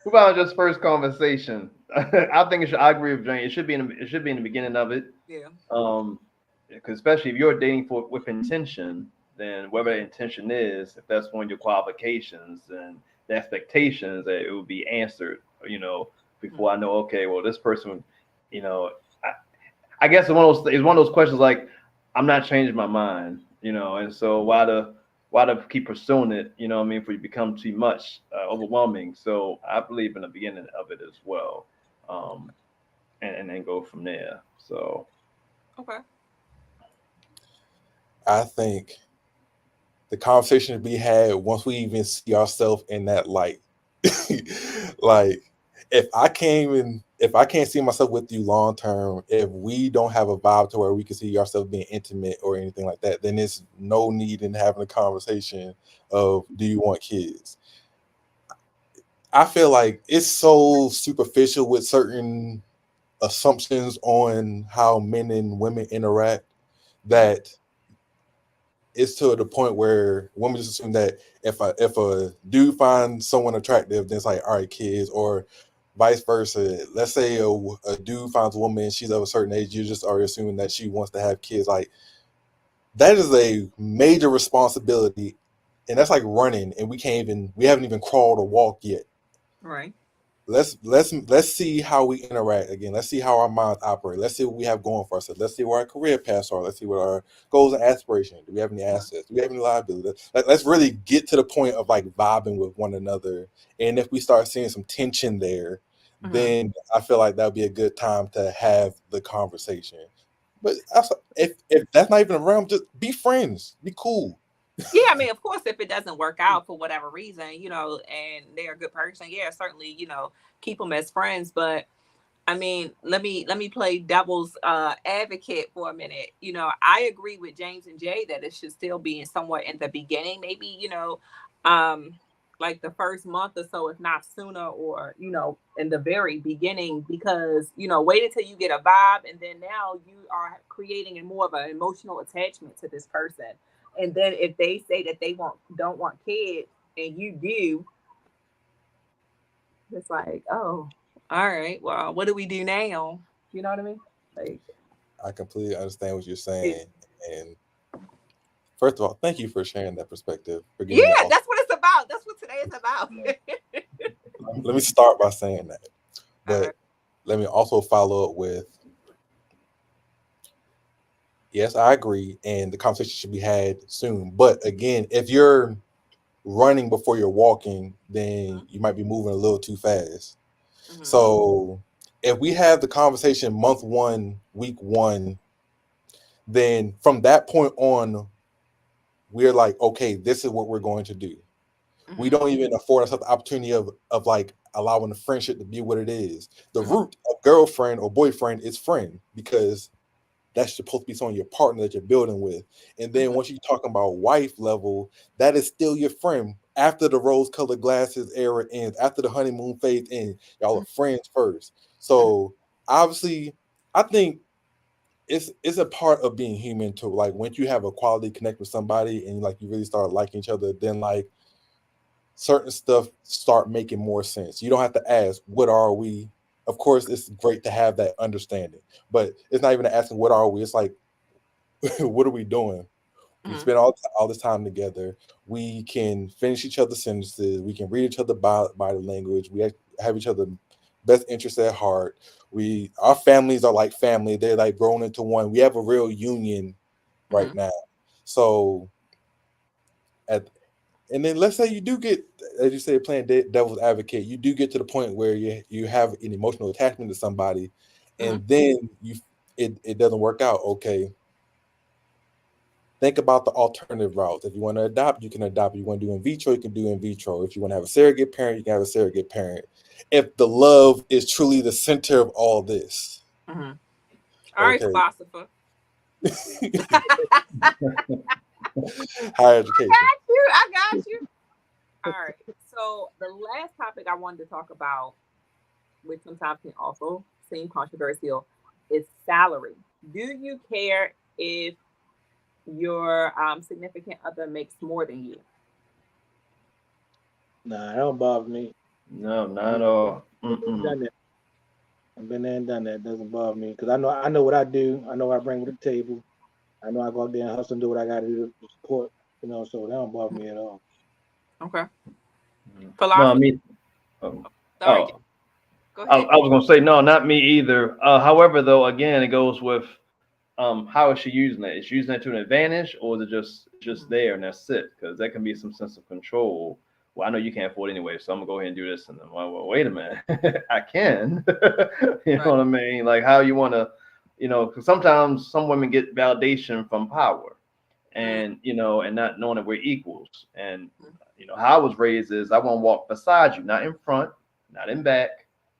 What about just first conversation? I think I agree with Jane. It should be in the beginning of it. Yeah. Because especially if you're dating with intention, then whatever the intention is, if that's one of your qualifications and the expectations, that it will be answered. Before I know, okay, well, this person, I guess it's one of those questions like, I'm not changing my mind, and so why to keep pursuing it, if we become too much overwhelming. So I believe in the beginning of it as well, and then go from there. So okay. I think the conversation to be had once we even see ourselves in that light. Like, if I can't see myself with you long term, if we don't have a vibe to where we can see ourselves being intimate or anything like that, then there's no need in having a conversation of, do you want kids? I feel like it's so superficial with certain assumptions on how men and women interact that it's to the point where women just assume that if a dude finds someone attractive, then it's like, all right, kids, or vice versa. Let's say a dude finds a woman, she's of a certain age, you just already assuming that she wants to have kids. Like, that is a major responsibility, and that's like running, and we haven't even crawled or walked yet. Right. let's see how we interact again. Let's see how our minds operate. Let's see what we have going for ourselves. Let's see where our career paths are. Let's see what our goals and aspirations. Do we have any assets? Do we have any liabilities? Let's really get to the point of like vibing with one another. And if we start seeing some tension there, then I feel like that would be a good time to have the conversation. But if that's not even around, just be friends, be cool. Yeah, I mean, of course, if it doesn't work out for whatever reason, and they're a good person, yeah, certainly, keep them as friends. But I mean, let me play devil's advocate for a minute. I agree with James and Jay that it should still be somewhat in the beginning, maybe, like the first month or so, if not sooner, or, in the very beginning, because, wait until you get a vibe. And then now you are creating more of an emotional attachment to this person. And then if they say that they don't want kids and you do, it's like, oh, all right, well, what do we do now? You know what I mean? Like, I completely understand what you're saying. And first of all, thank you for sharing that perspective. Yeah, that's what it's about. That's what today is about. Let me start by saying that. But let me also follow up with, yes, I agree. And the conversation should be had soon. But again, if you're running before you're walking, then you might be moving a little too fast. So if we have the conversation month 1, week 1, then from that point on, we're like, okay, this is what we're going to do. We don't even afford ourselves the opportunity of like allowing the friendship to be what it is. The root of girlfriend or boyfriend is friend, because that's supposed to be someone, your partner that you're building with. And then once you're talking about wife level, that is still your friend. After the rose-colored glasses era ends, after the honeymoon phase ends, y'all are friends first. So obviously, I think it's a part of being human to, like, once you have a quality connect with somebody and like you really start liking each other, then like certain stuff start making more sense. You don't have to ask, what are we? Of course, it's great to have that understanding, but it's not even asking what are we. It's like, what are we doing? We spend all this time together. We can finish each other's sentences. We can read each other body language. We have each other's best interests at heart. Our families are like family. They're like grown into one. We have a real union right now. So, and then let's say you do get, as you say, playing devil's advocate, you do get to the point where you have an emotional attachment to somebody, and then it doesn't work out. Okay. Think about the alternative routes. If you want to adopt, you can adopt. If you want to do in vitro, you can do in vitro. If you want to have a surrogate parent, you can have a surrogate parent. If the love is truly the center of all this. All right, philosopher. Higher education. I got you. All right. So the last topic I wanted to talk about, which sometimes can also seem controversial, is salary. Do you care if your significant other makes more than you? Nah, that don't bother me. No, not at all. Done that. I've been there and done that. It doesn't bother me, because I know what I do. I know what I bring to the table. I know I go out there and hustle and do what I got to do to support. So that don't bother me at all. Okay. No, I mean, Go ahead. I was gonna say no, not me either. However, though, again, it goes with how is she using it? Is she using it to an advantage, or is it just there and that's it? Because that can be some sense of control. Well, I know you can't afford anyway, so I'm gonna go ahead and do this. And then, well, wait a minute, I can. You know what I mean? Like how you want to, because sometimes some women get validation from power, and and not knowing that we're equals. And how I was raised is I want to walk beside you, not in front, not in back.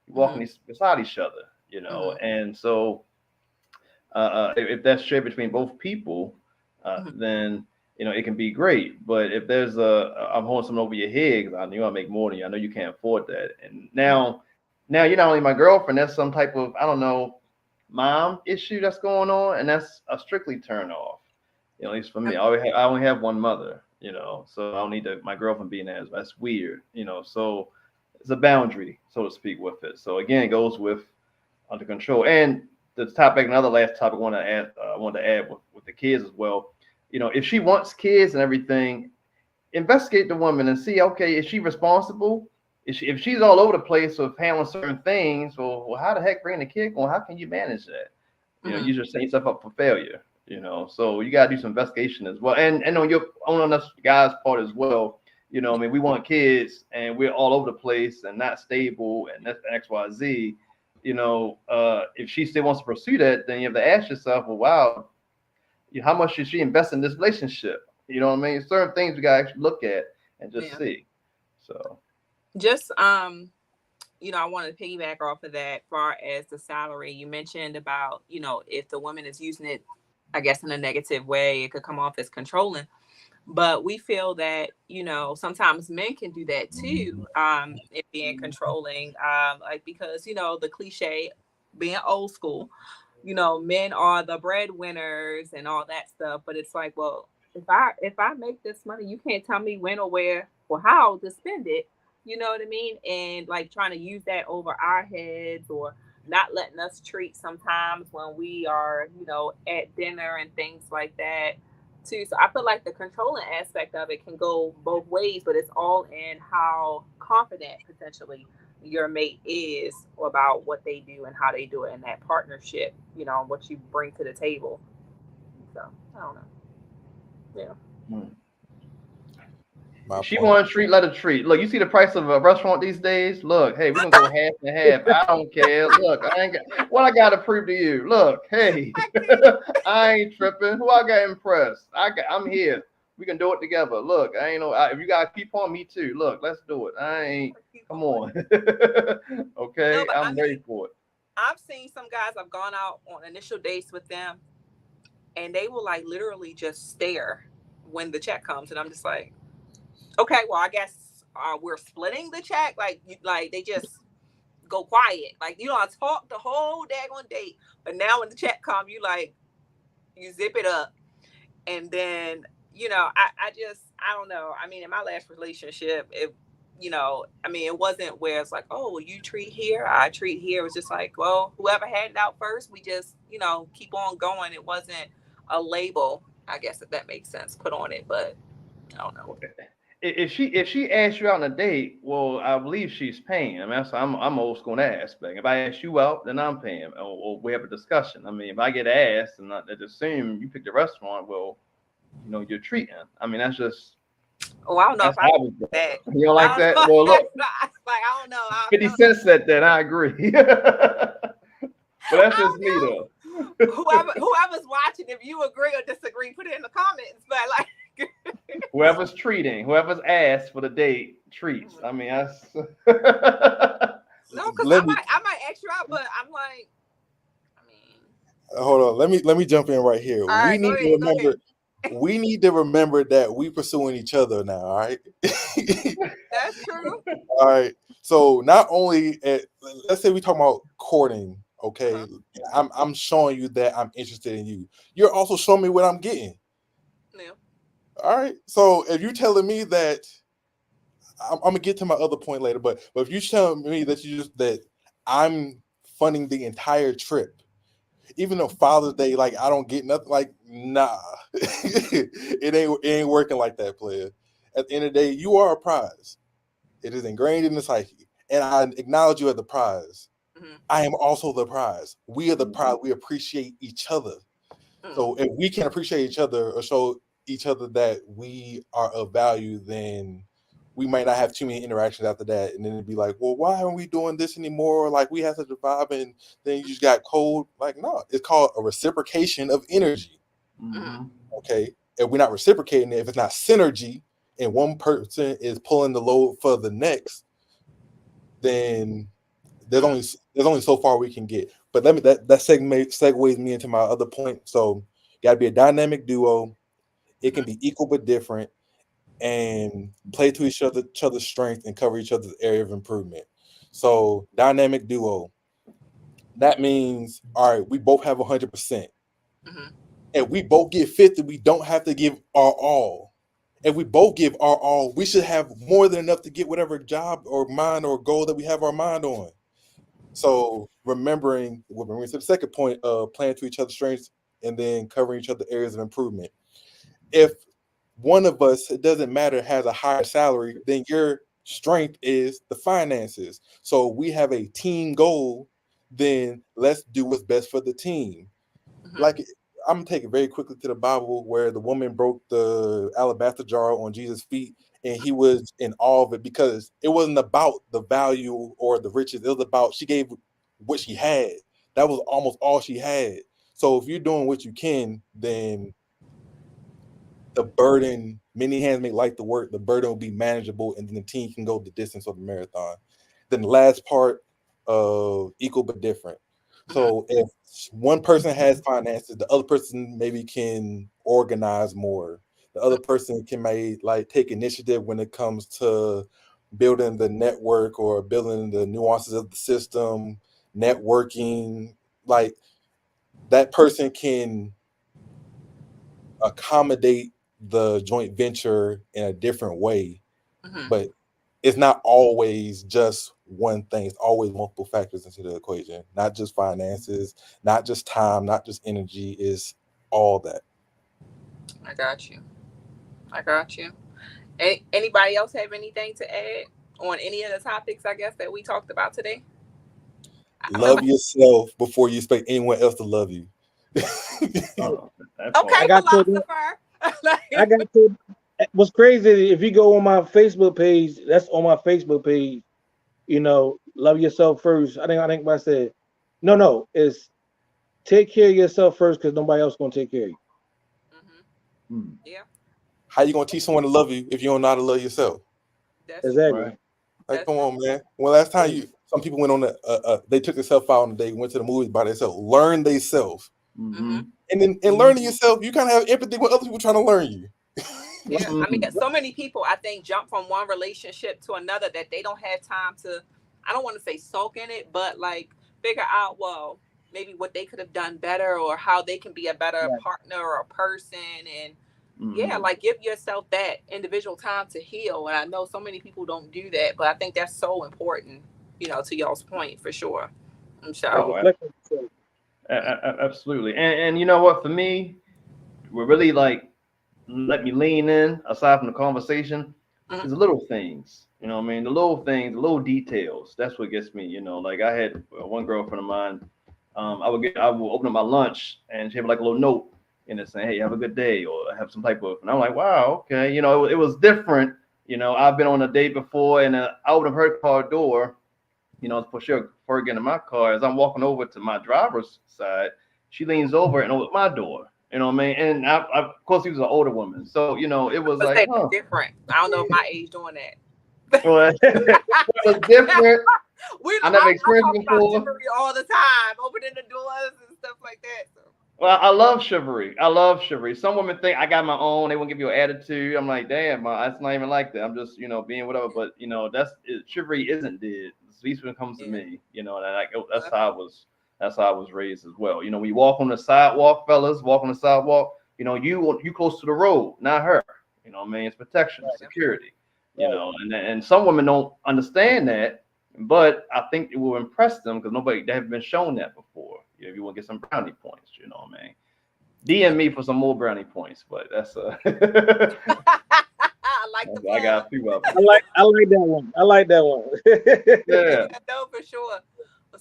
You're walking beside each other, and so. If that's shared between both people, then it can be great. But if there's I'm holding something over your head because I knew I make more than you, I know you can't afford that, and now you're not only my girlfriend. That's some type of mom issue that's going on, and that's a strictly turn off. At least for me, I only have one mother, so I don't need my girlfriend being there. That's weird, So it's a boundary, so to speak, with it. So again, it goes with under control. And the topic, another last topic I want to add with the kids as well. If she wants kids and everything, investigate the woman and see, okay, is she responsible? if she's all over the place with handling certain things, well, how the heck bring the kid on? How can you manage that? You know, you just set yourself up for failure. You know, so you gotta do some investigation as well, and on us guys' part as well. You know, I mean, we want kids, and we're all over the place and not stable, and that's X, Y, Z. You know, if she still wants to pursue that, then you have to ask yourself, well, wow, how much should she invest in this relationship? You know what I mean? Certain things we gotta actually look at and just see. So, just you know, I want to piggyback off of that. Far as the salary, you mentioned about, you know, if the woman is using it, I guess in a negative way, it could come off as controlling. But we feel that, you know, sometimes men can do that too, it being controlling, like, because, you know, the cliche, being old school, you know, men are the breadwinners and all that stuff. But it's like, well, if I make this money, you can't tell me when or where or how to spend it. You know what I mean? And like trying to use that over our heads, or not letting us treat sometimes when we are, you know, at dinner and things like that too. So I feel like the controlling aspect of it can go both ways, but it's all in how confident potentially your mate is about what they do and how they do it in that partnership, you know, what you bring to the table. So I don't know. Yeah. She want to treat, let her treat. Look, you see the price of a restaurant these days? Look, hey, we're gonna go half and half. I don't care. Look, I ain't got what I gotta prove to you. Look, hey, I ain't tripping. Who I got impressed? I'm here. We can do it together. Look, I ain't know if you gotta keep on me too. Look, let's do it. I ain't come on. Okay, no, I'm ready for it. I've seen some guys, I've gone out on initial dates with them, and they will like literally just stare when the check comes, and I'm just like, okay, well, I guess we're splitting the check. Like they just go quiet. Like, you know, I talk the whole daggone date, but now when the check comes, you zip it up. And then, you know, I don't know. I mean, in my last relationship, it wasn't where it's like, oh, well, you treat here, I treat here. It was just like, well, whoever had it out first, we just, you know, keep on going. It wasn't a label, I guess, if that makes sense, put on it, but I don't know. Okay. If she asks you out on a date, well, I believe she's paying. I mean, I'm old school in that aspect. If I ask you out, then I'm paying, or we have a discussion. I mean, if I get asked and I assume you pick the restaurant, well, you know, you're treating. I mean, that's just. Oh, I don't know if I would do that. You don't like that? Well, look. Like, I don't know. 50 Cent said that. I agree. But that's just me, though. Whoever's watching, if you agree or disagree, put it in the comments. But like. Whoever's asked for the date treats. I mean, that's no, because I might ask you out, but I'm like, I mean, hold on. Let me jump in right here. We need to remember that we pursuing each other now. All right. That's true. All right. So not only let's say we talking about courting. Okay, I'm showing you that I'm interested in you. You're also showing me what I'm getting. Yeah. All right. So if you're telling me that, I'm gonna get to my other point later, but if you're telling me that I'm funding the entire trip, even though Father's Day, like I don't get nothing, like nah, it ain't working like that, player. At the end of the day, you are a prize. It is ingrained in the psyche, and I acknowledge you as the prize. Mm-hmm. I am also the prize. We are the prize. We appreciate each other. Mm-hmm. So if we can appreciate each other or show each other that we are of value, then we might not have too many interactions after that, and then it'd be like, well, why aren't we doing this anymore? Like, we have such a vibe, and then you just got cold. Like, no, it's called a reciprocation of energy. Mm-hmm. Okay, if we're not reciprocating it, if it's not synergy, and one person is pulling the load for the next, then there's only so far we can get. But that segues me into my other point. So, got to be a dynamic duo. It can be equal but different, and play to each other's strength and cover each other's area of improvement. So dynamic duo. That means, all right, we both have 100%. Mm-hmm. And we both get 50. We don't have to give our all. If we both give our all, we should have more than enough to get whatever job or mind or goal that we have our mind on. So remembering to the second point of playing to each other's strengths and then covering each other's areas of improvement. If one of us, it doesn't matter, has a higher salary, then you're strength is the finances. So we have a team goal, then let's do what's best for the team. Like, I'm gonna take it very quickly to the Bible where the woman broke the alabaster jar on Jesus' feet, and he was in awe of it because it wasn't about the value or the riches. It was about she gave what she had. That was almost all she had. So if you're doing what you can, then the burden, many hands make light the work, the burden will be manageable, and then the team can go the distance of the marathon. Then the last part of equal but different. So if one person has finances, the other person maybe can organize more. The other person can take initiative when it comes to building the network or building the nuances of the system, networking. Like, that person can accommodate the joint venture in a different way, but it's not always just one thing. It's always multiple factors into the equation, not just finances, not just time, not just energy. Is all that. I got you. Anybody else have anything to add on any of the topics, I guess, that we talked about today? Love yourself before you expect anyone else to love you. Okay, philosopher. I got to. What's crazy, if you go on my Facebook page, that's on my Facebook page, love yourself first. I think what I said, no, it's take care of yourself first because nobody else gonna take care of you. Yeah. How you gonna teach someone to love you if you don't know how to love yourself? Exactly. Right. Like, come on, man. Well, last time some people went on they took themselves out and they went to the movies by themselves, learn themselves. And then in learning yourself, you kind of have empathy with other people trying to learn you. Yeah, I mean, so many people, I think, jump from one relationship to another that they don't have time to, I don't want to say soak in it, but like figure out, well, maybe what they could have done better or how they can be a better partner or a person. And like give yourself that individual time to heal. And I know so many people don't do that, but I think that's so important, to y'all's point, for sure. Absolutely. And you know what, for me, we're really let me lean in aside from the conversation is the little things, the little things, the little details. That's what gets me, like I had one girlfriend of mine, I would open up my lunch and she had like a little note in it saying, hey, have a good day, or have some type of, and I'm like, wow, okay. It was different. I've been on a date before and I opened up her car door, for sure, before getting in my car, as I'm walking over to my driver's side, she leans over and opens my door. You know what I mean? And I, of course, he was an older woman. So, it was like, different. I don't know if my age doing that. Well, it was different. I never experienced it before. All the time, opening the doors and stuff like that. So. Well, I love chivalry. Some women think I got my own. They won't give you an attitude. I'm like, damn, it's not even like that. I'm just, being whatever. But, chivalry isn't dead. At least when it comes to me, that's how I was raised as well. When you walk on the sidewalk, fellas, walk on the sidewalk, you close to the road, not her. It's protection, security, and some women don't understand that, but I think it will impress them because they haven't been shown that before. If you want to get some brownie points, DM me for some more brownie points, but that's I like the I got a few of them. I like that one. Yeah. No, for sure.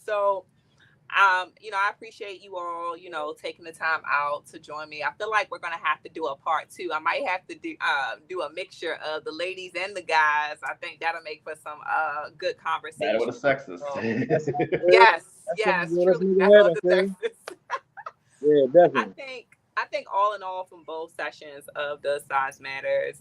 So I appreciate you all, taking the time out to join me. I feel like we're gonna have to do a part 2. I might have to do a mixture of the ladies and the guys. I think that'll make for some good conversation. Battle with the sexes. Yes, truly. Battle with the sexes. Yeah, definitely. I think all in all, from both sessions of the Size Matters,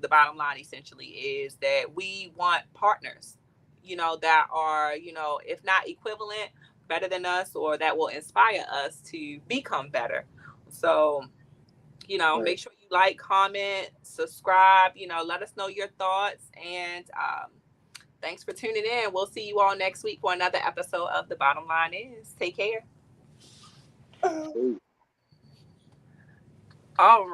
the bottom line essentially is that we want partners, that are, if not equivalent, better than us, or that will inspire us to become better. So, make sure you like, comment, subscribe, let us know your thoughts. And thanks for tuning in. We'll see you all next week for another episode of The Bottom Line Is. Take care. All right.